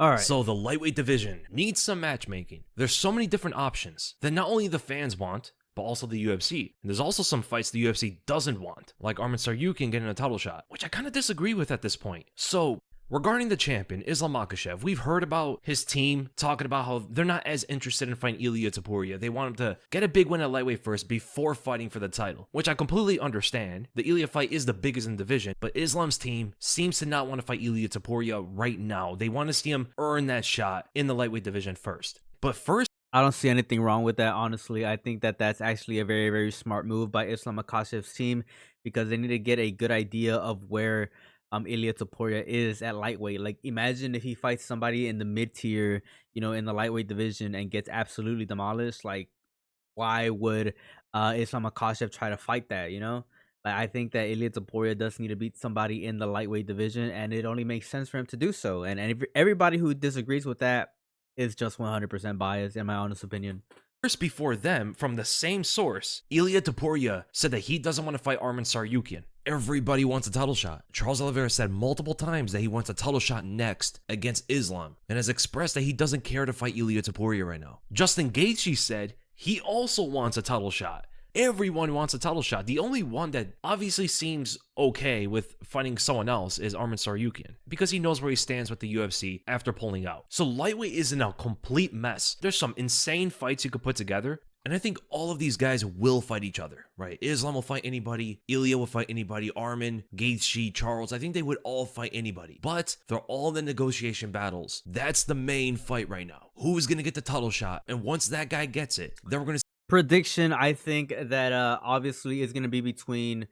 All right. So the lightweight division needs some matchmaking. There's so many different options that not only the fans want, but also the UFC. And there's also some fights the UFC doesn't want, like Arman Tsarukyan getting a title shot, which I kind of disagree with at this point. So regarding the champion, Islam Makhachev, we've heard about his team talking about how they're not as interested in fighting Ilia Topuria. They want him to get a big win at lightweight first before fighting for the title, which I completely understand. The Ilia fight is the biggest in the division, but Islam's team seems to not want to fight Ilia Topuria right now. They want to see him earn that shot in the lightweight division first. But first, I don't see anything wrong with that, honestly. I think that that's actually a very, very smart move by Islam Makhachev's team because they need to get a good idea of where Ilia Topuria is at lightweight. Like, imagine if he fights somebody in the mid tier, in the lightweight division and gets absolutely demolished. Like, why would Islam Makhachev try to fight that? Like, I think that Ilia Topuria does need to beat somebody in the lightweight division, and it only makes sense for him to do so. And everybody who disagrees with that is just 100% biased, in my honest opinion. First, before them, from the same source, Ilia Topuria said that he doesn't want to fight Arman Tsarukyan. Everybody wants a title shot. Charles Oliveira said multiple times that he wants a title shot next against Islam and has expressed that he doesn't care to fight Ilia Topuria right now. Justin Gaethje said he also wants a title shot. Everyone wants a title shot. The only one that obviously seems okay with fighting someone else is Arman Tsarukyan because he knows where he stands with the UFC after pulling out. So lightweight is in a complete mess. There's some insane fights you could put together, and I think all of these guys will fight each other, right? Islam will fight anybody, Ilia will fight anybody, Arman, Gaethje, Charles. I think they would all fight anybody, but they're all in the negotiation battles. That's the main fight right now. Who's going to get the title shot? And once that guy gets it, then we're going to Prediction, I think that obviously is going to be between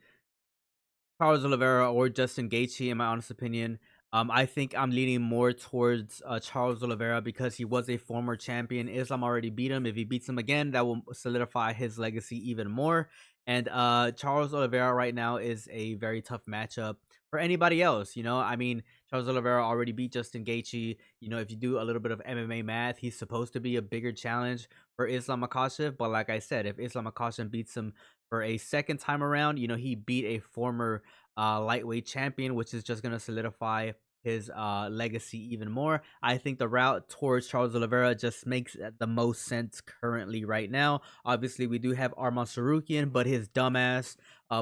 Charles Oliveira or Justin Gaethje, in my honest opinion. I think I'm leaning more towards Charles Oliveira because he was a former champion. Islam already beat him. If he beats him again, that will solidify his legacy even more. And Charles Oliveira right now is a very tough matchup for anybody else. I mean, Charles Oliveira already beat Justin Gaethje. If you do a little bit of MMA math, he's supposed to be a bigger challenge for Islam Makhachev. But like I said, if Islam Makhachev beats him for a second time around, he beat a former lightweight champion, which is just going to solidify his legacy even more. I think the route towards Charles Oliveira just makes the most sense currently right now. Obviously, we do have Arman Tsarukyan, but his dumbass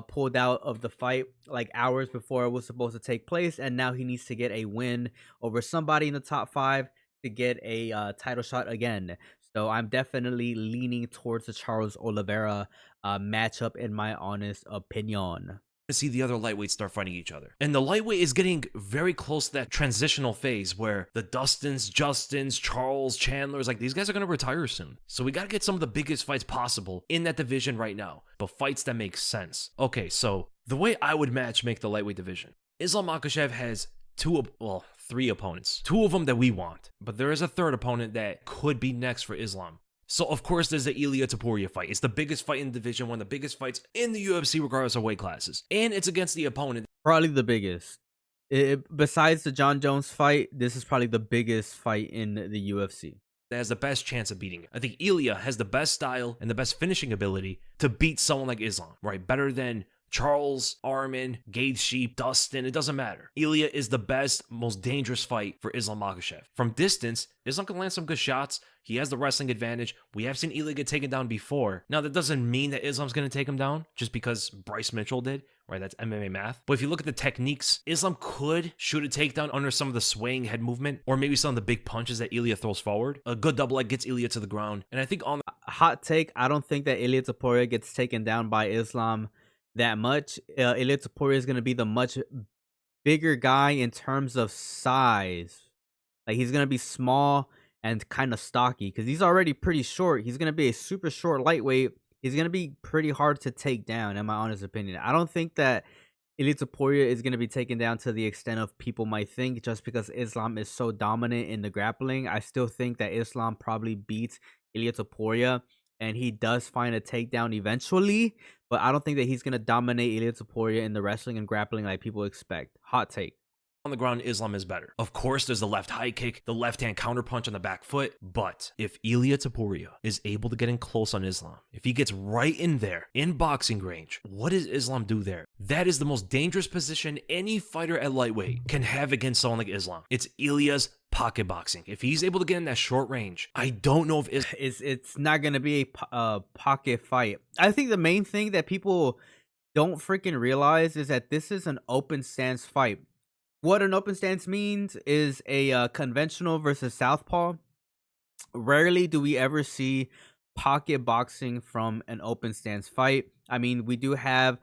pulled out of the fight like hours before it was supposed to take place, and now he needs to get a win over somebody in the top 5 to get a title shot again. So I'm definitely leaning towards the Charles Oliveira matchup, in my honest opinion. to see the other lightweights start fighting each other. And the lightweight is getting very close to that transitional phase where the Dustins, Justins, Charles, Chandlers, like these guys are going to retire soon. So we got to get some of the biggest fights possible in that division right now, but fights that make sense. Okay, so the way I would make the lightweight division, Islam Makhachev has three opponents. Two of them that we want, but there is a third opponent that could be next for Islam. So, of course, there's the Ilia Topuria fight. It's the biggest fight in the division, one of the biggest fights in the UFC, regardless of weight classes. And it's against the opponent. Probably the biggest. Besides the John Jones fight, this is probably the biggest fight in the UFC. That has the best chance of beating it. I think Ilia has the best style and the best finishing ability to beat someone like Islam, right? Better than Charles, Arman, Gaethje, Dustin, it doesn't matter. Ilia is the best, most dangerous fight for Islam Makhachev. From distance, Islam can land some good shots. He has the wrestling advantage. We have seen Ilia get taken down before. Now, that doesn't mean that Islam's going to take him down just because Bryce Mitchell did, right? That's MMA math. But if you look at the techniques, Islam could shoot a takedown under some of the swaying head movement or maybe some of the big punches that Ilia throws forward. A good double leg gets Ilia to the ground. And I think on the hot take, I don't think that Ilia Topuria gets taken down by Islam that much. Ilia Topuria is going to be the much bigger guy in terms of size. Like, he's going to be small and kind of stocky because he's already pretty short. He's going to be a super short lightweight. He's going to be pretty hard to take down, in my honest opinion. I don't think that Ilia Topuria is going to be taken down to the extent of people might think just because Islam is so dominant in the grappling. I still think that Islam probably beats Ilia Topuria, and he does find a takedown eventually, but I don't think that he's going to dominate Ilia Topuria in the wrestling and grappling like people expect. Hot take. On the ground, Islam is better. Of course, there's the left high kick, the left-hand counterpunch on the back foot, but if Ilia Topuria is able to get in close on Islam, if he gets right in there, in boxing range, what does Islam do there? That is the most dangerous position any fighter at lightweight can have against someone like Islam. It's Ilia's pocket boxing. If he's able to get in that short range, I don't know if It's not gonna be a pocket fight. I think the main thing that people don't freaking realize is that this is an open stance fight. What an open stance means is a conventional versus southpaw. Rarely do we ever see pocket boxing from an open stance fight. I mean, we do have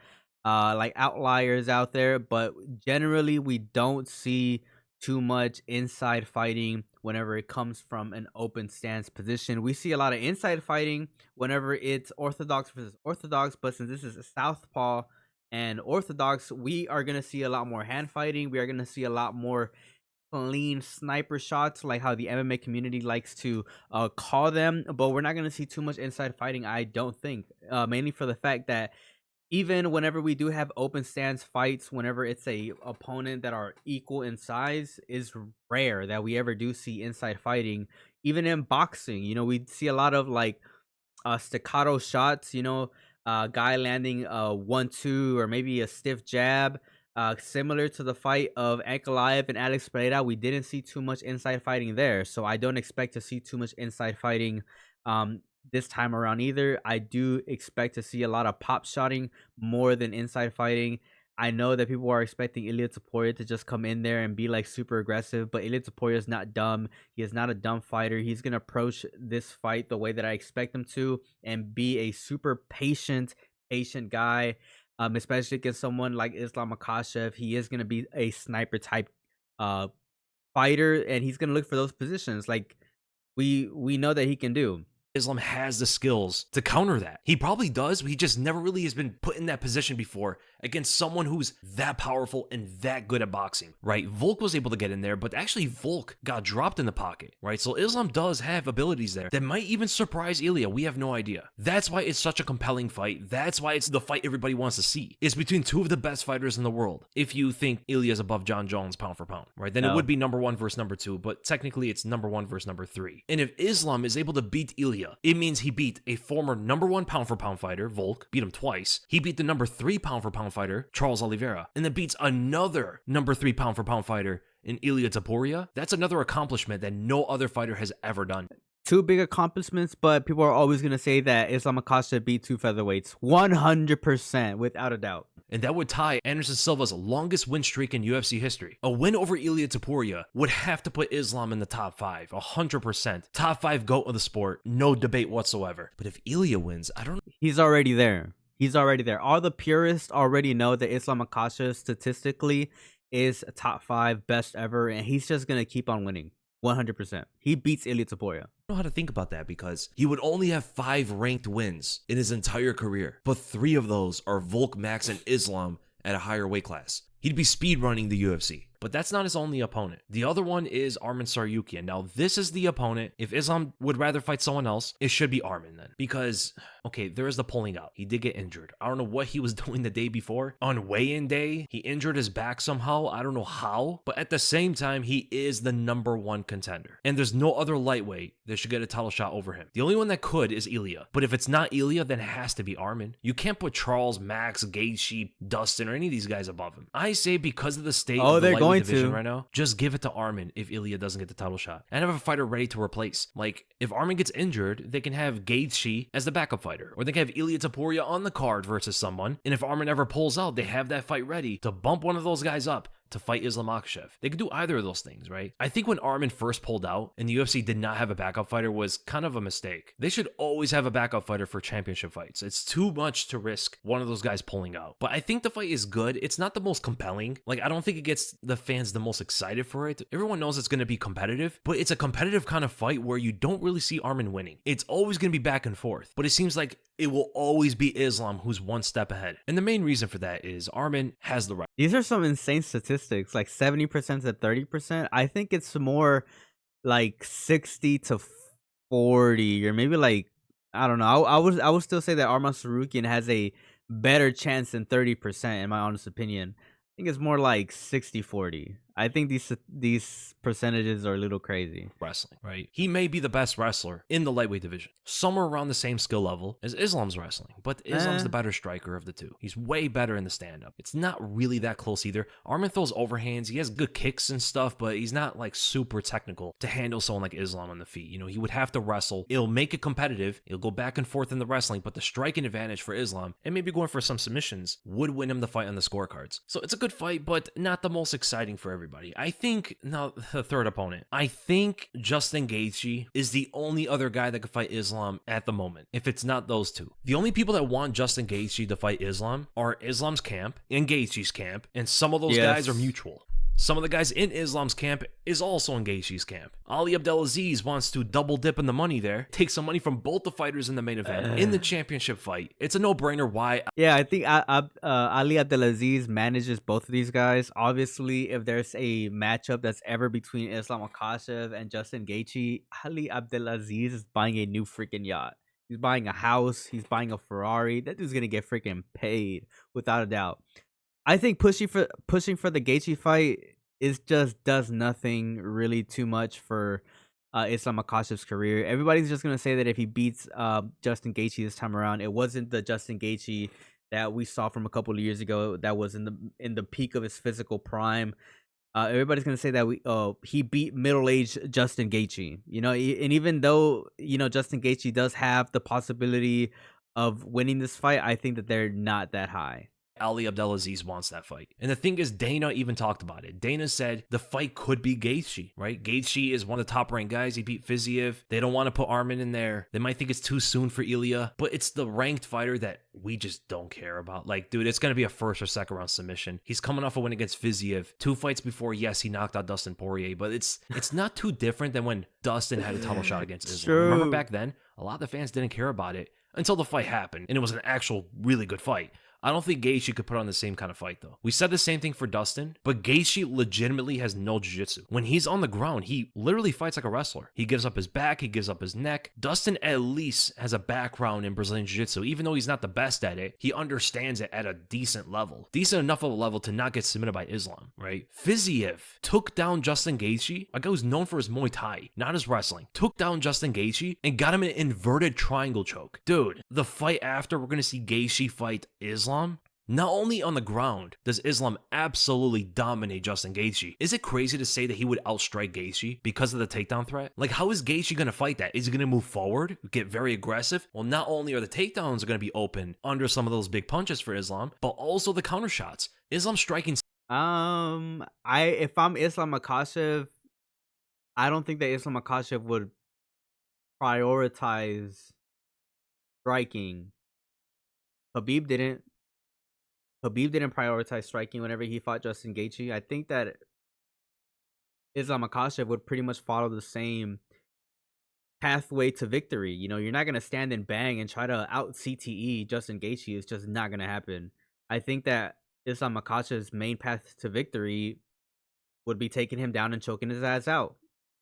like outliers out there, but generally we don't see too much inside fighting whenever it comes from an open stance position. We see a lot of inside fighting whenever it's orthodox versus orthodox, but since this is a southpaw and orthodox, we are going to see a lot more hand fighting. We are going to see a lot more clean sniper shots, like how the MMA community likes to call them. But we're not going to see too much inside fighting, I don't think. Mainly for the fact that even whenever we do have open stance fights, whenever it's a opponent that are equal in size, is rare that we ever do see inside fighting. Even in boxing, we see a lot of like staccato shots, guy landing a 1-2 or maybe a stiff jab. Similar to the fight of Ankalaev and Alex Pereira, we didn't see too much inside fighting there. So I don't expect to see too much inside fighting this time around either. I do expect to see a lot of pop shotting more than inside fighting. I know that people are expecting Ilia Topuria to just come in there and be like super aggressive, but Ilia Topuria is not dumb. He is not a dumb fighter. He's going to approach this fight the way that I expect him to and be a super patient guy, especially against someone like Islam Makhachev. He is going to be a sniper type uh, fighter, and he's going to look for those positions like we know that he can do. Islam has the skills to counter that. He probably does, but he just never really has been put in that position before against someone who's that powerful and that good at boxing, right? Volk was able to get in there, but actually Volk got dropped in the pocket, right? So Islam does have abilities there that might even surprise Ilya. We have no idea. That's why it's such a compelling fight. That's why it's the fight everybody wants to see. It's between two of the best fighters in the world. If you think Ilya's above John Jones pound for pound, right? Then it would be number 1 versus number 2, but technically it's number 1 versus number 3. And if Islam is able to beat Ilya, it means he beat a former number 1 pound for pound fighter, Volk, beat him twice. He beat the number 3 pound for pound fighter, Charles Oliveira, and then beats another number 3 pound for pound fighter in Ilia Topuria. That's another accomplishment that no other fighter has ever done. Two big accomplishments, but people are always going to say that Islam Makhachev beat 2 featherweights. 100%, without a doubt. And that would tie Anderson Silva's longest win streak in UFC history. A win over Ilia Topuria would have to put Islam in the top 5, 100%. Top 5 GOAT of the sport, no debate whatsoever. But if Ilia wins, I don't know. He's already there. He's already there. All the purists already know that Islam Makhachev statistically is top 5 best ever, and he's just going to keep on winning. 100%. He beats Ilia Topuria. I don't know how to think about that because he would only have 5 ranked wins in his entire career, but 3 of those are Volk, Max, and Islam at a higher weight class. He'd be speedrunning the UFC. But that's not his only opponent. The other one is Arman Tsarukyan. Now, this is the opponent. If Islam would rather fight someone else, it should be Arman then. Because, okay, there is the pulling out. He did get injured. I don't know what he was doing the day before. On weigh-in day, he injured his back somehow. I don't know how. But at the same time, he is the number 1 contender. And there's no other lightweight that should get a title shot over him. The only one that could is Ilya. But if it's not Ilya, then it has to be Arman. You can't put Charles, Max, Gaethje, Dustin, or any of these guys above him. I say because of the state of the lightweight division right now, just give it to Arman if Ilya doesn't get the title shot. And have a fighter ready to replace. Like, if Arman gets injured, they can have Gaethje as the backup fighter. Or they can have Ilia Topuria on the card versus someone. And if Arman ever pulls out, they have that fight ready to bump one of those guys up to fight Islam Makhachev. They could do either of those things, right? I think when Arman first pulled out and the UFC did not have a backup fighter was kind of a mistake. They should always have a backup fighter for championship fights. It's too much to risk one of those guys pulling out. But I think the fight is good. It's not the most compelling. Like, I don't think it gets the fans the most excited for it. Everyone knows it's going to be competitive, but it's a competitive kind of fight where you don't really see Arman winning. It's always going to be back and forth, but it seems like it will always be Islam who's one step ahead. And the main reason for that is Arman has the right. These are some insane statistics, like 70% to 30%. I think it's more like 60 to 40, or maybe like, I don't know. I would still say that Arman Tsarukyan has a better chance than 30%, in my honest opinion. I think it's more like 60-40. I think these percentages are a little crazy. Wrestling, right? He may be the best wrestler in the lightweight division, somewhere around the same skill level as Islam's wrestling, but Islam's Eh, the better striker of the two. He's way better in the stand-up. It's not really that close either. Arman throws overhands, he has good kicks and stuff, but he's not like super technical to handle someone like Islam on the feet. You know, he would have to wrestle. It'll make it competitive. It'll go back and forth in the wrestling, but the striking advantage for Islam, and maybe going for some submissions, would win him the fight on the scorecards. So it's a good fight, but not the most exciting for everybody. I think, now the third opponent, I think Justin Gaethje is the only other guy that could fight Islam at the moment, if it's not those two. The only people that want Justin Gaethje to fight Islam are Islam's camp and Gaethje's camp, and some of those guys are mutual. Some of the guys in Islam's camp is also in Gaethje's camp. Ali Abdelaziz wants to double dip in the money there, take some money from both the fighters in the main event in the championship fight. It's a no-brainer why. Yeah, I think Ali Abdelaziz manages both of these guys. Obviously, if there's a matchup that's ever between Islam Makhachev and Justin Gaethje, Ali Abdelaziz is buying a new freaking yacht. He's buying a house. He's buying a Ferrari. That dude's gonna get freaking paid without a doubt. I think pushing for the Gaethje fight is just does nothing really too much for Islam Makhachev's career. Everybody's just gonna say that if he beats Justin Gaethje this time around, it wasn't the Justin Gaethje that we saw from a couple of years ago that was in the peak of his physical prime. Everybody's gonna say that he beat middle-aged Justin Gaethje. You know, and even though Justin Gaethje does have the possibility of winning this fight, I think that they're not that high. Ali Abdelaziz wants that fight. And the thing is, Dana even talked about it. Dana said the fight could be Gaethje, right? Gaethje is one of the top-ranked guys. He beat Fiziev. They don't want to put Arman in there. They might think it's too soon for Ilya, but it's the ranked fighter that we just don't care about. Like, dude, it's going to be a first or second round submission. He's coming off a win against Fiziev. 2 fights before, yes, he knocked out Dustin Poirier, but it's not too different than when Dustin had a title shot against Islam. True. Remember back then? A lot of the fans didn't care about it until the fight happened, and it was an actual really good fight. I don't think Gaethje could put on the same kind of fight, though. We said the same thing for Dustin, but Gaethje legitimately has no jiu-jitsu. When he's on the ground, he literally fights like a wrestler. He gives up his back, he gives up his neck. Dustin at least has a background in Brazilian jiu-jitsu. Even though he's not the best at it, he understands it at a decent level. Decent enough of a level to not get submitted by Islam, right? Fiziev took down Justin Gaethje, a guy who's known for his Muay Thai, not his wrestling. Took down Justin Gaethje and got him an inverted triangle choke. Dude, the fight after, we're going to see Gaethje fight Islam. Not only on the ground does Islam absolutely dominate Justin Gaethje, is it crazy to say that he would outstrike Gaethje because of the takedown threat? Like, how is Gaethje going to fight that? Is he going to move forward, get very aggressive? Well, not only are the takedowns going to be open under some of those big punches for Islam, but also the counter shots. Islam striking. If I'm Islam Makhachev, I don't think that Islam Makhachev would prioritize striking. Habib didn't prioritize striking whenever he fought Justin Gaethje. I think that Islam Makhachev would pretty much follow the same pathway to victory. You know, you're not going to stand and bang and try to out CTE Justin Gaethje. It's just not going to happen. I think that Islam Makhachev's main path to victory would be taking him down and choking his ass out.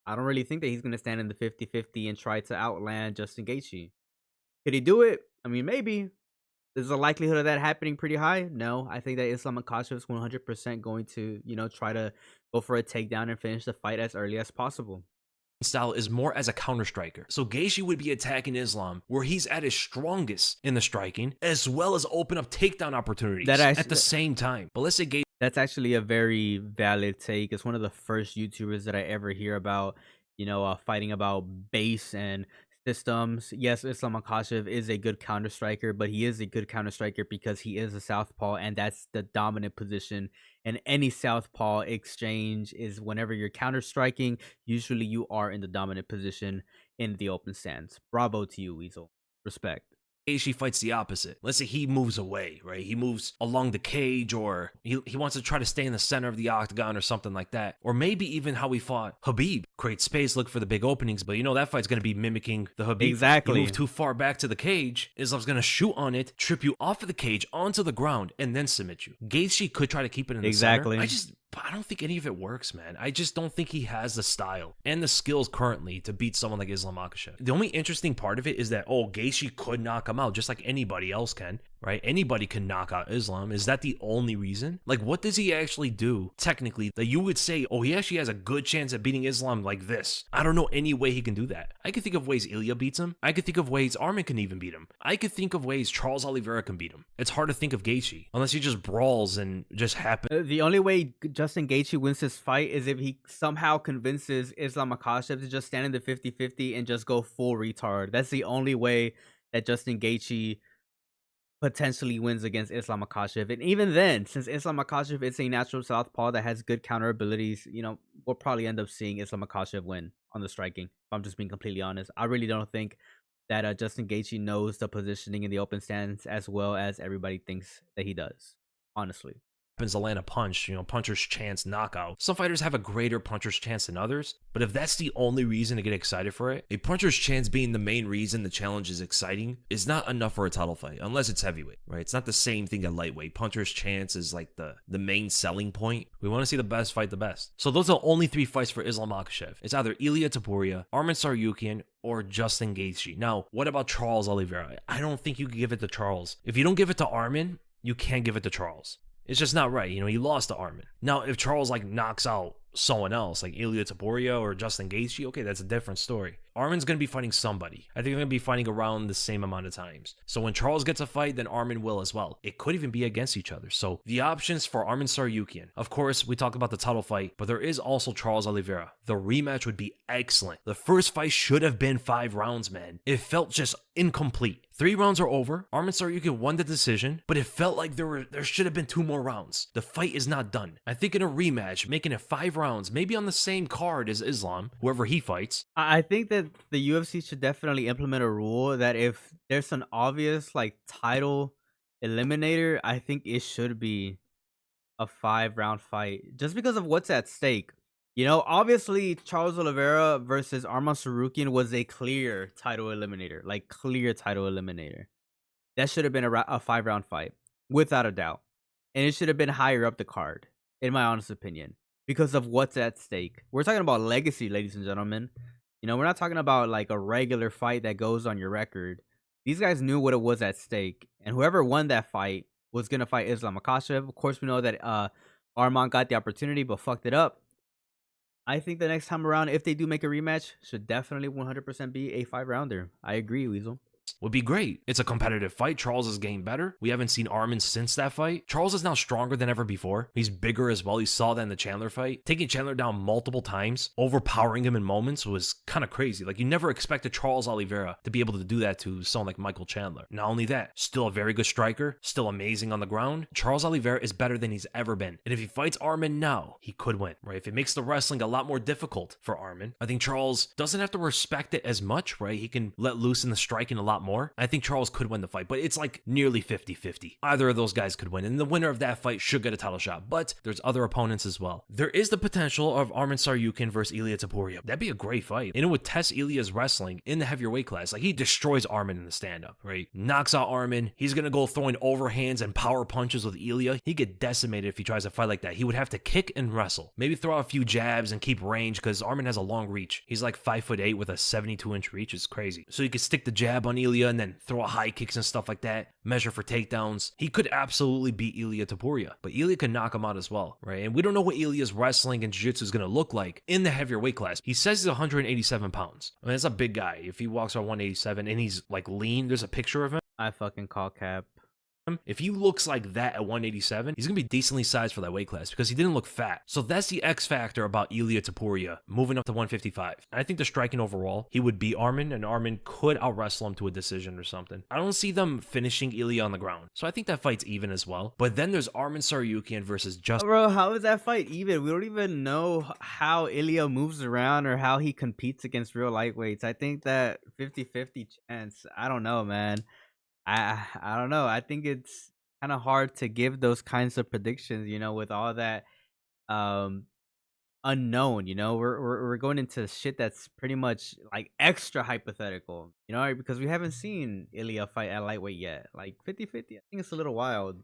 I don't really think that he's going to stand in the 50-50 and try to outland Justin Gaethje. Could he do it? I mean, maybe. Is the likelihood of that happening pretty high? No. I think that Islam Makhachev is 100% going to, try to go for a takedown and finish the fight as early as possible. Style is more as a counter striker. So Gaethje would be attacking Islam where he's at his strongest in the striking, as well as open up takedown opportunities at the same time. But let's say Gaethje. That's actually a very valid take. It's one of the first YouTubers that I ever hear about, fighting about base and systems. Yes, Islam Makhachev is a good counter striker, but he is a good counter striker because he is a southpaw, and that's the dominant position in any southpaw exchange. Is whenever you're counter striking, usually you are in the dominant position in the open stance. Bravo to you, Weasel. Respect. Gaethje fights the opposite. Let's say he moves away, right? He moves along the cage, or he wants to try to stay in the center of the octagon or something like that. Or maybe even how we fought Habib. Create space, look for the big openings, but that fight's going to be mimicking the Habib. Exactly. You move too far back to the cage, Islam's going to shoot on it, trip you off of the cage onto the ground, and then submit you. Gaethje could try to keep it in the center. I don't think any of it works, man. I just don't think he has the style and the skills currently to beat someone like Islam Makhachev. The only interesting part of it is that, Gaethje could knock him out just like anybody else can. right? Anybody can knock out Islam. Is that the only reason? Like, what does he actually do technically that you would say, oh, he actually has a good chance at beating Islam like this? I don't know any way he can do that. I could think of ways Ilya beats him. I could think of ways Arman can even beat him. I could think of ways Charles Oliveira can beat him. It's hard to think of Gaethje unless he just brawls and just happens. The only way Justin Gaethje wins this fight is if he somehow convinces Islam Makhachev to just stand in the 50-50 and just go full retard. That's the only way that Justin Gaethje potentially wins against Islam Makhachev. And even then, since Islam Makhachev is a natural southpaw that has good counter abilities, we'll probably end up seeing Islam Makhachev win on the striking. If I'm just being completely honest. I really don't think that Justin Gaethje knows the positioning in the open stance as well as everybody thinks that he does, honestly. To land a punch, puncher's chance knockout. Some fighters have a greater puncher's chance than others, but if that's the only reason to get excited for it, a puncher's chance being the main reason the challenge is exciting is not enough for a title fight, unless it's heavyweight, right? It's not the same thing at lightweight. Puncher's chance is like the main selling point. We want to see the best fight the best. So those are the only 3 fights for Islam Makhachev. It's either Ilia Topuria, Arman Tsarukyan, or Justin Gaethje. Now, what about Charles Oliveira? I don't think you can give it to Charles. If you don't give it to Arman, you can't give it to Charles. It's just not right. He lost to Arman. Now, if Charles knocks out someone else, like Ilia Topuria or Justin Gaethje, okay, that's a different story. Arman's going to be fighting somebody. I think they're going to be fighting around the same amount of times. So when Charles gets a fight, then Arman will as well. It could even be against each other. So the options for Arman Tsarukyan. Of course, we talked about the title fight, but there is also Charles Oliveira. The rematch would be excellent. The first fight should have been 5 rounds, man. It felt just incomplete. 3 rounds are over. Arman Tsarukyan won the decision, but it felt like there should have been 2 more rounds. The fight is not done. I think in a rematch, making it 5 rounds, maybe on the same card as Islam, whoever he fights. I think that the UFC should definitely implement a rule that if there's an obvious title eliminator, I think it should be a 5-round fight just because of what's at stake. Obviously Charles Oliveira versus Arman Tsarukyan was a clear title eliminator, That should have been a 5-round fight without a doubt. And it should have been higher up the card, in my honest opinion, because of what's at stake. We're talking about legacy, ladies and gentlemen. We're not talking about a regular fight that goes on your record. These guys knew what it was at stake, and whoever won that fight was gonna fight Islam Makhachev. Of course, we know that Arman got the opportunity but fucked it up. I think the next time around, if they do make a rematch, should definitely 100% be a 5-rounder. I agree, Weasel. Would be great. It's a competitive fight. Charles is getting better. We haven't seen Arman since that fight. Charles is now stronger than ever before. He's bigger as well. You saw that in the Chandler fight. Taking Chandler down multiple times, overpowering him in moments was kind of crazy. You never expected Charles Oliveira to be able to do that to someone like Michael Chandler. Not only that, still a very good striker, still amazing on the ground. Charles Oliveira is better than he's ever been. And if he fights Arman now, he could win, right? If it makes the wrestling a lot more difficult for Arman, I think Charles doesn't have to respect it as much, right? He can let loose in the striking a lot more. I think Charles could win the fight, but it's nearly 50-50. Either of those guys could win, and the winner of that fight should get a title shot, but there's other opponents as well. There is the potential of Arman Tsarukyan versus Ilia Topuria. That'd be a great fight, and it would test Ilia's wrestling in the heavier weight class. He destroys Arman in the stand-up, right? Knocks out Arman. He's gonna go throwing overhands and power punches with Ilia. He'd get decimated if he tries to fight like that. He would have to kick and wrestle. Maybe throw out a few jabs and keep range, because Arman has a long reach. He's 5'8" with a 72-inch reach. It's crazy. So you could stick the jab on Ilia and then throw high kicks and stuff like that, measure for takedowns. He could absolutely beat Ilia Topuria, but Ilia could knock him out as well, right? And we don't know what Ilia's wrestling and jiu-jitsu is going to look like in the heavier weight class. He says he's 187 pounds. I mean, that's a big guy. If he walks around 187 and he's lean, there's a picture of him. I fucking call cap. If he looks like that at 187, he's going to be decently sized for that weight class because he didn't look fat. So that's the X factor about Ilia Topuria moving up to 155. And I think the striking overall, he would beat Arman, and Arman could out-wrestle him to a decision or something. I don't see them finishing Ilia on the ground. So I think that fight's even as well. But then there's Arman Tsarukyan versus Justin. Bro, how is that fight even? We don't even know how Ilia moves around or how he competes against real lightweights. I think that 50-50 chance, I don't know, man. I don't know. I think it's kind of hard to give those kinds of predictions, with all that unknown. We're going into shit that's pretty much extra hypothetical, because we haven't seen Ilya fight at lightweight yet. 50-50, I think it's a little wild.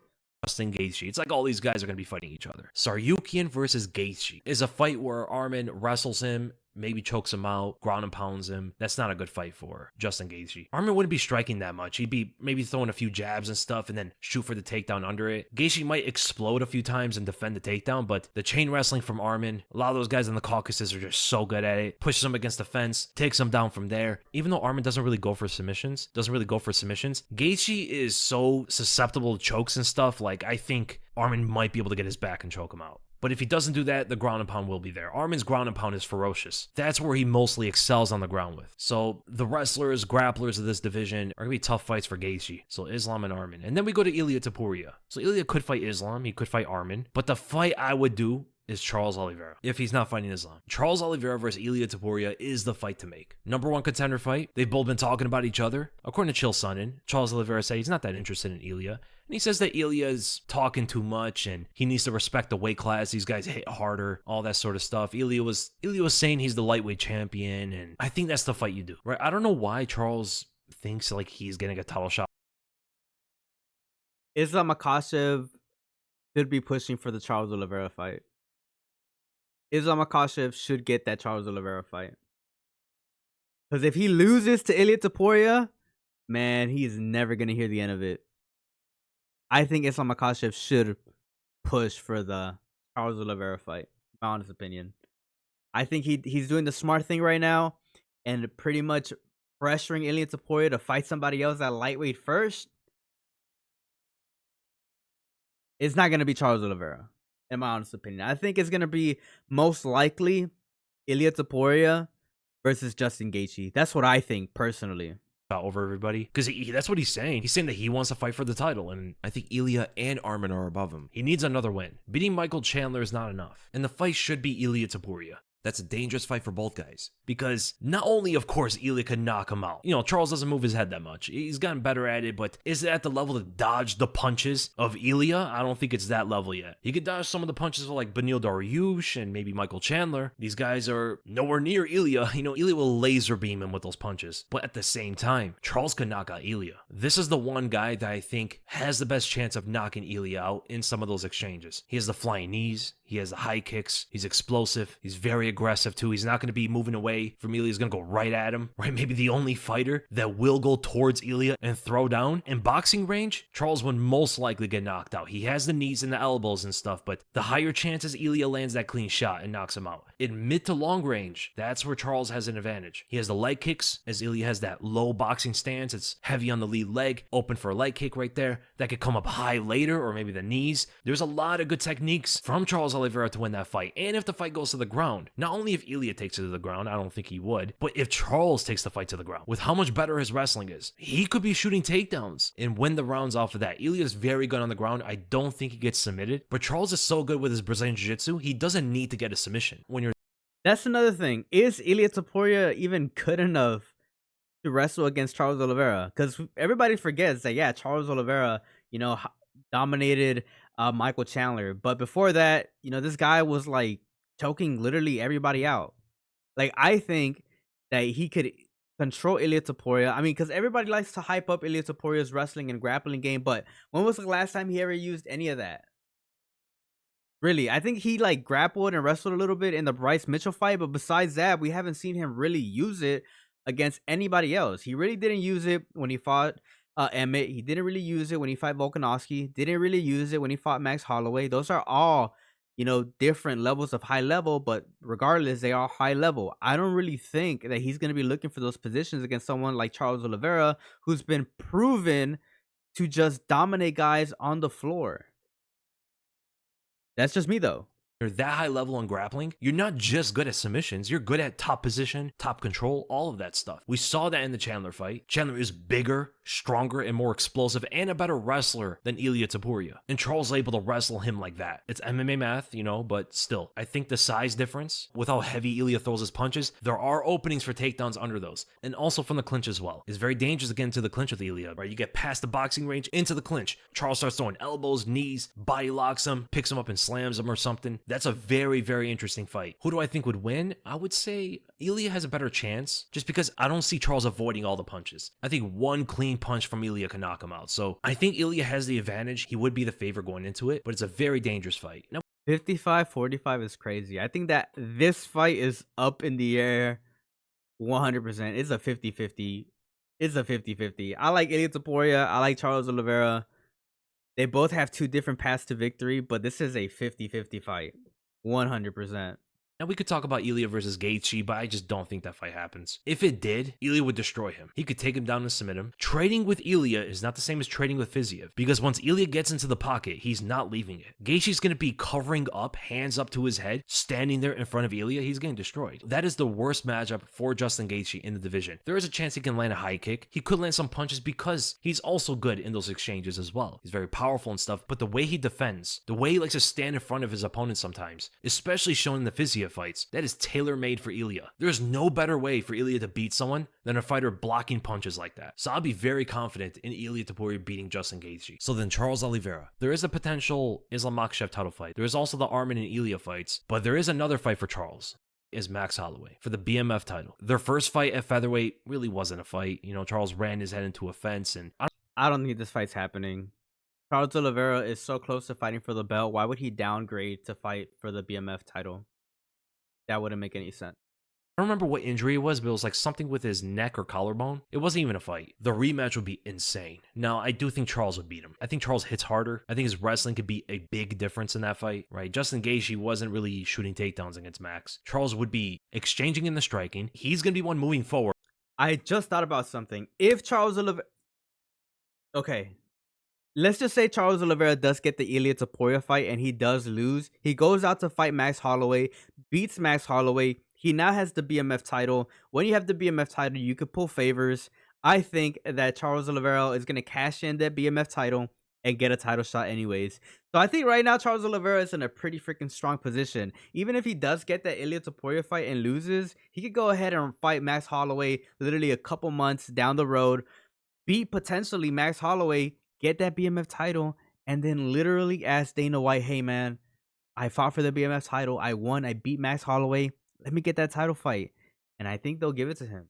Justin Gaethje. It's all these guys are going to be fighting each other. Tsarukyan versus Gaethje is a fight where Arman wrestles him, maybe chokes him out, ground and pounds him. That's not a good fight for Justin Gaethje. Arman wouldn't be striking that much. He'd be maybe throwing a few jabs and stuff and then shoot for the takedown under it. Gaethje might explode a few times and defend the takedown, but the chain wrestling from Arman, a lot of those guys in the Caucasus are just so good at it. Pushes him against the fence, takes him down from there. Even though Arman doesn't really go for submissions, Gaethje is so susceptible to chokes and stuff. Like, I think Arman might be able to get his back and choke him out. But if he doesn't do that, the ground and pound will be there. Arman's ground and pound is ferocious. That's where he mostly excels on the ground with. So the wrestlers, grapplers of this division are going to be tough fights for Gaethje. So Islam and Arman. And then we go to Ilia Topuria. So Ilia could fight Islam. He could fight Arman. But the fight I would do is Charles Oliveira, if he's not fighting Islam. Charles Oliveira versus Ilia Topuria is the fight to make. Number one contender fight. They've both been talking about each other. According to Chael Sonnen, Charles Oliveira said he's not that interested in Ilia. And he says that Ilia is talking too much and he needs to respect the weight class. These guys hit harder, all that sort of stuff. Ilia was saying he's the lightweight champion, and I think that's the fight you do, right? I don't know why Charles thinks like he's getting a title shot. Islam Makhachev should be pushing for the Charles Oliveira fight. Islam Makhachev should get that Charles Oliveira fight. Because if he loses to Ilia Topuria, man, he is never going to hear the end of it. I think Islam Makhachev should push for the Charles Oliveira fight, my honest opinion. I think he's doing the smart thing right now and pretty much pressuring Ilia Topuria to fight somebody else at lightweight first. It's not going to be Charles Oliveira, in my honest opinion. I think it's going to be most likely Ilia Topuria versus Justin Gaethje. That's what I think, personally. Over everybody, because that's what he's saying. He's saying that he wants to fight for the title, and I think Ilia and Arman are above him. He needs another win. Beating Michael Chandler is not enough, and the fight should be Ilia Topuria. That's a dangerous fight for both guys. Because not only, of course, Ilia could knock him out. You know, Charles doesn't move his head that much. He's gotten better at it, but is it at the level to dodge the punches of Ilia? I don't think it's that level yet. He could dodge some of the punches of like Beneil Dariush and maybe Michael Chandler. These guys are nowhere near Ilia. You know, Ilia will laser beam him with those punches. But at the same time, Charles could knock out Ilia. This is the one guy that I think has the best chance of knocking Ilia out in some of those exchanges. He has the flying knees. He has the high kicks. He's explosive. He's very aggressive too. He's not going to be moving away from Ilia. He's going to go right at him, right? Maybe the only fighter that will go towards Ilia and throw down. In boxing range, Charles would most likely get knocked out. He has the knees and the elbows and stuff, but the higher chances Ilia lands that clean shot and knocks him out. In mid to long range, that's where Charles has an advantage. He has the leg kicks, as Ilia has that low boxing stance. It's heavy on the lead leg, open for a leg kick right there. That could come up high later, or maybe the knees. There's a lot of good techniques from Charles Oliveira to win that fight. And if the fight goes to the ground, not only if Ilia takes it to the ground, I don't think he would, but if Charles takes the fight to the ground, with how much better his wrestling is, he could be shooting takedowns and win the rounds off of that. Ilia is very good on the ground. I don't think he gets submitted, but Charles is so good with his Brazilian Jiu-Jitsu, he doesn't need to get a submission. That's another thing. Is Ilia Topuria even good enough to wrestle against Charles Oliveira? Because everybody forgets that, yeah, Charles Oliveira, you know, dominated Michael Chandler. But before that, you know, this guy was like choking literally everybody out. Like, I think that he could control Ilia Topuria. I mean, because everybody likes to hype up Ilia Topuria's wrestling and grappling game, but when was the last time he ever used any of that? Really, I think he like grappled and wrestled a little bit in the Bryce Mitchell fight, but besides that, we haven't seen him really use it against anybody else. He really didn't use it when he fought Emmett. He didn't really use it when he fought Volkanovski. Didn't really use it when he fought Max Holloway. Those are all, you know, different levels of high level, but regardless, they are high level. I don't really think that he's going to be looking for those positions against someone like Charles Oliveira, who's been proven to just dominate guys on the floor. That's just me, though. You're that high level on grappling, you're not just good at submissions, you're good at top position, top control, all of that stuff. We saw that in the Chandler fight. Chandler is bigger, stronger, and more explosive, and a better wrestler than Ilia Topuria. And Charles is able to wrestle him like that. It's MMA math, you know, but still, I think the size difference, with how heavy Ilia throws his punches, there are openings for takedowns under those. And also from the clinch as well. It's very dangerous to get into the clinch with Ilia, right? You get past the boxing range, into the clinch. Charles starts throwing elbows, knees, body locks him, picks him up and slams him or something. That's a very, very interesting fight. Who do I think would win? I would say Ilia has a better chance, just because I don't see Charles avoiding all the punches. I think one clean punch from Ilia can knock him out. So I think Ilia has the advantage. He would be the favorite going into it, but it's a very dangerous fight. Now, 55-45 is crazy. I think that this fight is up in the air 100%. It's a 50-50. It's a 50-50. I like Ilia Topuria. I like Charles Oliveira. They both have two different paths to victory, but this is a 50-50 fight. 100%. Now we could talk about Ilya versus Gaethje, but I just don't think that fight happens. If it did, Ilya would destroy him. He could take him down and submit him. Trading with Ilya is not the same as trading with Fiziev, because once Ilya gets into the pocket, he's not leaving it. Gaethje's going to be covering up, hands up to his head, standing there in front of Ilya. He's getting destroyed. That is the worst matchup for Justin Gaethje in the division. There is a chance he can land a high kick. He could land some punches because he's also good in those exchanges as well. He's very powerful and stuff, but the way he defends, the way he likes to stand in front of his opponent sometimes, especially shown in the Fiziev fights, that is tailor-made for Ilya. There's no better way for Ilya to beat someone than a fighter blocking punches like that. So I'll be very confident in Ilia Topuria beating Justin Gaethje. So then Charles Oliveira. There is a potential Islam Makhachev title fight. There is also the Arman and Ilya fights, but there is another fight for Charles. Is Max Holloway for the BMF title. Their first fight at featherweight really wasn't a fight. You know, Charles ran his head into a fence, and I don't think this fight's happening. Charles Oliveira is so close to fighting for the belt. Why would he downgrade to fight for the BMF title? That wouldn't make any sense. I don't remember what injury it was, but it was like something with his neck or collarbone. It wasn't even a fight. The rematch would be insane. Now, I do think Charles would beat him. I think Charles hits harder. I think his wrestling could be a big difference in that fight, right? Justin Gaethje wasn't really shooting takedowns against Max. Charles would be exchanging in the striking. He's going to be one moving forward. I just thought about something. If Charles Oliveira... Okay. Let's just say Charles Oliveira does get the Ilia Topuria fight and he does lose. He goes out to fight Max Holloway, beats Max Holloway. He now has the BMF title. When you have the BMF title, you could pull favors. I think that Charles Oliveira is going to cash in that BMF title and get a title shot anyways. So I think right now Charles Oliveira is in a pretty freaking strong position. Even if he does get that Ilia Topuria fight and loses, he could go ahead and fight Max Holloway literally a couple months down the road, beat potentially Max Holloway, get that BMF title, and then literally ask Dana White, hey man, I fought for the BMF title. I won. I beat Max Holloway. Let me get that title fight. And I think they'll give it to him.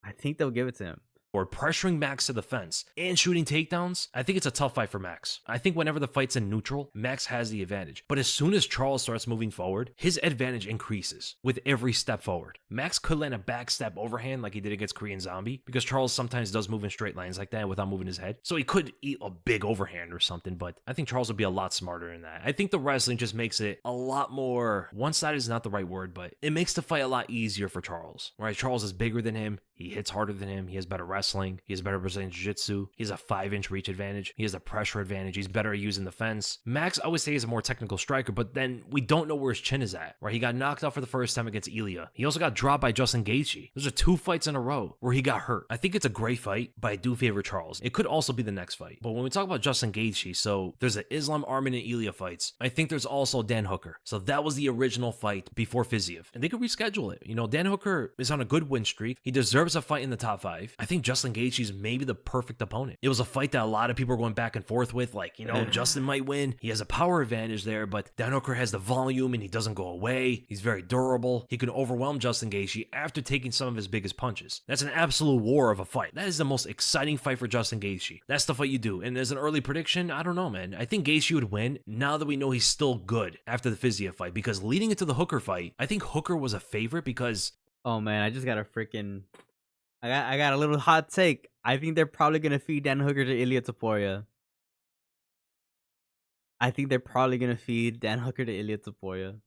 I think they'll give it to him. Or pressuring Max to the fence and shooting takedowns, I think it's a tough fight for Max. I think whenever the fight's in neutral, Max has the advantage. But as soon as Charles starts moving forward, his advantage increases with every step forward. Max could land a back step overhand like he did against Korean Zombie, because Charles sometimes does move in straight lines like that without moving his head. So he could eat a big overhand or something, but I think Charles would be a lot smarter in that. I think the wrestling just makes it a lot more, one-sided is not the right word, but it makes the fight a lot easier for Charles. Right? Charles is bigger than him. He hits harder than him. He has better wrestling. He has better Brazilian Jiu-Jitsu. He has a 5-inch reach advantage. He has a pressure advantage. He's better at using the fence. Max, I would say, is a more technical striker, but then we don't know where his chin is at, right? He got knocked out for the first time against Ilya. He also got dropped by Justin Gaethje. Those are 2 fights in a row where he got hurt. I think it's a great fight, but I do favor Charles. It could also be the next fight. But when we talk about Justin Gaethje, so there's the Islam, Arman, and Ilya fights. I think there's also Dan Hooker. So that was the original fight before Fiziev. And they could reschedule it. You know, Dan Hooker is on a good win streak. He deserves a fight in the top 5. I think Justin Gaethje is maybe the perfect opponent. It was a fight that a lot of people were going back and forth with, like, you know, Justin might win. He has a power advantage there, but Dan Hooker has the volume and he doesn't go away. He's very durable. He can overwhelm Justin Gaethje after taking some of his biggest punches. That's an absolute war of a fight. That is the most exciting fight for Justin Gaethje. That's the fight you do. And as an early prediction, I don't know, man. I think Gaethje would win now that we know he's still good after the Fiziev fight, because leading into the Hooker fight, I think Hooker was a favorite because... Oh man, I just got a freaking... I got a little hot take. I think they're probably gonna feed Dan Hooker to Ilia Topuria. I think they're probably gonna feed Dan Hooker to Ilia Topuria.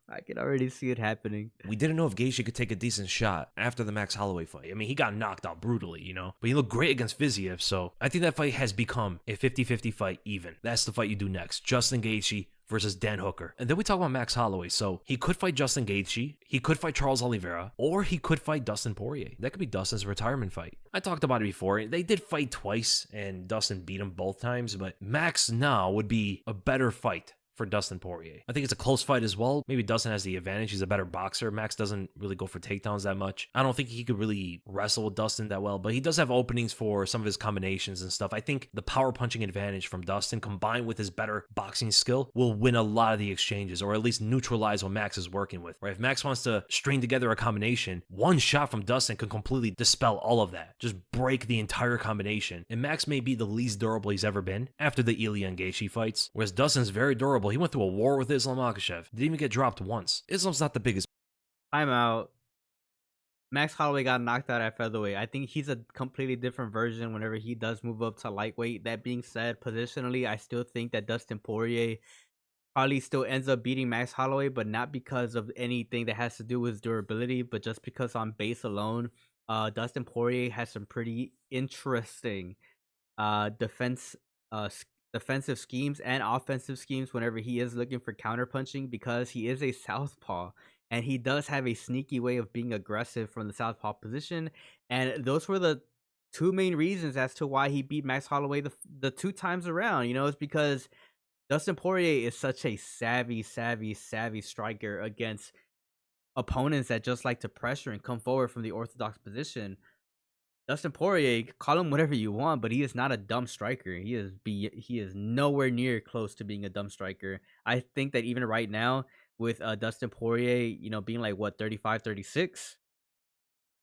I can already see it happening. We didn't know if Gaethje could take a decent shot after the Max Holloway fight. I mean, he got knocked out brutally, you know, but he looked great against Fiziev. So I think that fight has become a 50-50 fight even. That's the fight you do next. Justin Gaethje versus Dan Hooker. And then we talk about Max Holloway. So he could fight Justin Gaethje, he could fight Charles Oliveira, or he could fight Dustin Poirier. That could be Dustin's retirement fight. I talked about it before. They did fight twice and Dustin beat him both times, but Max now would be a better fight for Dustin Poirier. I think it's a close fight as well. Maybe Dustin has the advantage. He's a better boxer. Max doesn't really go for takedowns that much. I don't think he could really wrestle with Dustin that well, but he does have openings for some of his combinations and stuff. I think the power punching advantage from Dustin combined with his better boxing skill will win a lot of the exchanges, or at least neutralize what Max is working with. Right? If Max wants to string together a combination, one shot from Dustin can completely dispel all of that. Just break the entire combination. And Max may be the least durable he's ever been after the Ilya and Gaethje fights, whereas Dustin's very durable. horrible. He went through a war with Islam Makhachev. Didn't even get dropped once. Islam's not the biggest. I'm out. Max Holloway got knocked out at featherweight. I think he's a completely different version whenever he does move up to lightweight. That being said, positionally, I still think that Dustin Poirier probably still ends up beating Max Holloway, but not because of anything that has to do with his durability, but just because on base alone, Dustin Poirier has some pretty interesting defense defensive schemes and offensive schemes whenever he is looking for counterpunching, because he is a southpaw and he does have a sneaky way of being aggressive from the southpaw position. And those were the two main reasons as to why he beat Max Holloway the two times around. It's because Dustin Poirier is such a savvy striker against opponents that just like to pressure and come forward from the orthodox position. Dustin Poirier, call him whatever you want, but he is not a dumb striker. He is nowhere near close to being a dumb striker. I think that even right now, with Dustin Poirier, being like what 35, 36,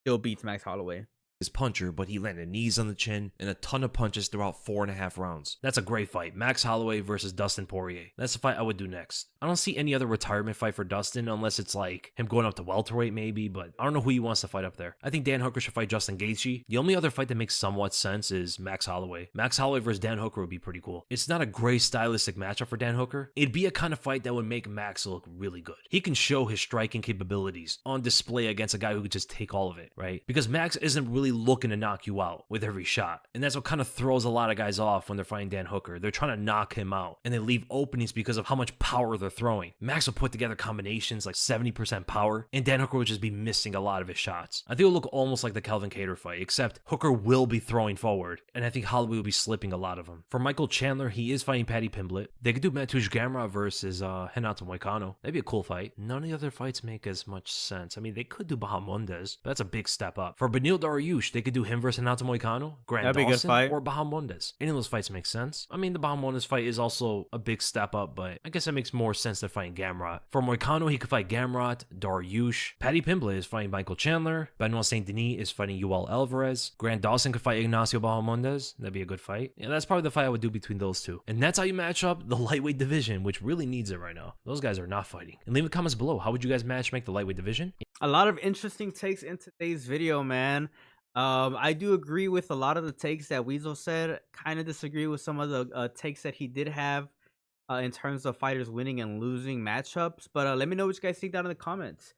still beats Max Holloway. Puncher, but he landed knees on the chin and a ton of punches throughout 4.5 rounds. That's a great fight. Max Holloway versus Dustin Poirier. That's the fight I would do next. I don't see any other retirement fight for Dustin unless it's like him going up to welterweight maybe, but I don't know who he wants to fight up there. I think Dan Hooker should fight Justin Gaethje. The only other fight that makes somewhat sense is Max Holloway. Max Holloway versus Dan Hooker would be pretty cool. It's not a great stylistic matchup for Dan Hooker. It'd be a kind of fight that would make Max look really good. He can show his striking capabilities on display against a guy who could just take all of it, right? Because Max isn't really looking to knock you out with every shot. And that's what kind of throws a lot of guys off when they're fighting Dan Hooker. They're trying to knock him out and they leave openings because of how much power they're throwing. Max will put together combinations like 70% power and Dan Hooker will just be missing a lot of his shots. I think it'll look almost like the Kelvin Kattar fight, except Hooker will be throwing forward and I think Holloway will be slipping a lot of them. For Michael Chandler, he is fighting Paddy Pimblett. They could do Mateusz Gamrot versus Renato Moicano. That'd be a cool fight. None of the other fights make as much sense. I mean, they could do Bahamondes, but that's a big step up. For Beneil Dariush, they could do him versus Renato Moicano, Grant That'd be a good Dawson, fight. or Bahamondes. Any of those fights make sense. I mean, the Bahamondes fight is also a big step up, but I guess it makes more sense than fighting Gamrot. For Moicano, he could fight Gamrot, Dariush. Paddy Pimblett is fighting Michael Chandler. Benoit Saint Denis is fighting Yoel Alvarez. Grant Dawson could fight Ignacio Bahamondes. That'd be a good fight. Yeah, that's probably the fight I would do between those two. And that's how you match up the lightweight division, which really needs it right now. Those guys are not fighting. And leave the comments below. How would you guys match make the lightweight division? A lot of interesting takes in today's video, man. I do agree with a lot of the takes that Weasel said. Kind of disagree with some of the takes that he did have in terms of fighters winning and losing matchups. But let me know what you guys think down in the comments.